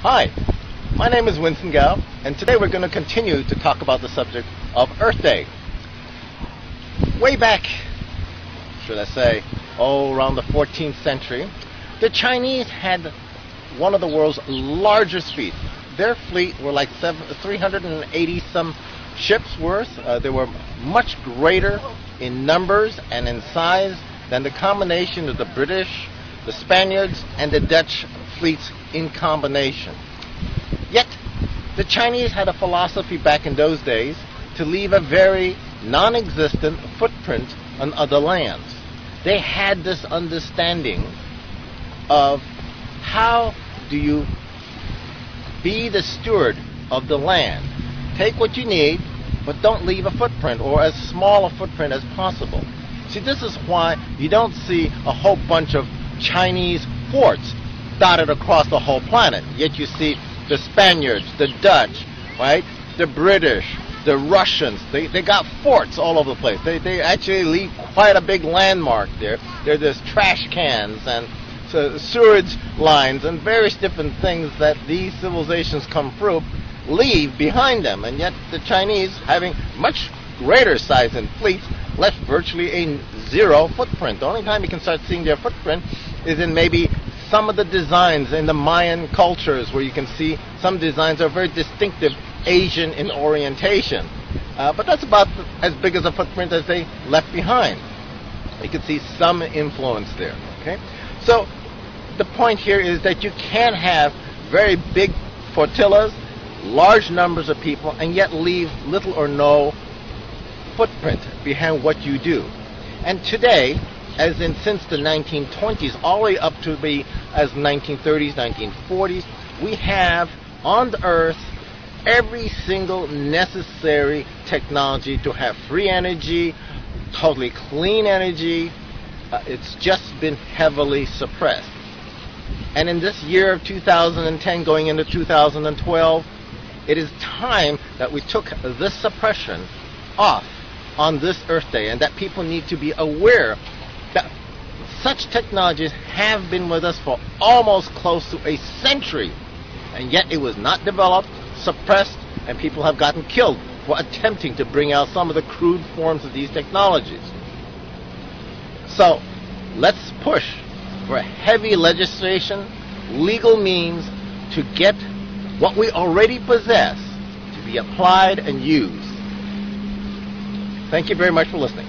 Hi, my name is Winston Gao, and today we're going to continue to talk about the subject of Earth Day. Way back, should I say, around the 14th century, the Chinese had one of the world's largest fleets. Their fleet were like 380 some ships worth. They were much greater in numbers and in size than the combination of the British, the Spaniards, and the Dutch fleets in combination. Yet, the Chinese had a philosophy back in those days to leave a very non-existent footprint on other lands. They had this understanding of how do you be the steward of the land. Take what you need, but don't leave a footprint, or as small a footprint as possible. See, this is why you don't see a whole bunch of Chinese forts dotted across the whole planet. Yet you see the Spaniards, the Dutch, right? The British, the Russians. They got forts all over the place. They actually leave quite a big landmark there. There's trash cans and sewage lines and various different things that these civilizations come through leave behind them. And yet the Chinese, having much greater size and fleets, left virtually a zero footprint. The only time you can start seeing their footprint is in maybe some of the designs in the Mayan cultures, where you can see some designs are very distinctive Asian in orientation. But that's about as big as a footprint as they left behind. You can see some influence there. Okay, so the point here is that you can have very big flotillas, large numbers of people, and yet leave little or no footprint behind what you do. And today, as in since the 1920s, all the way up to the 1930s, 1940s, we have on the Earth every single necessary technology to have free energy, totally clean energy. It's just been heavily suppressed. And in this year of 2010 going into 2012, it is time that we took this suppression off on this Earth Day, and that people need to be aware that such technologies have been with us for almost close to a century, and yet it was not developed, suppressed, and people have gotten killed for attempting to bring out some of the crude forms of these technologies. So let's push for heavy legislation, legal means to get what we already possess to be applied and used. Thank you very much for listening.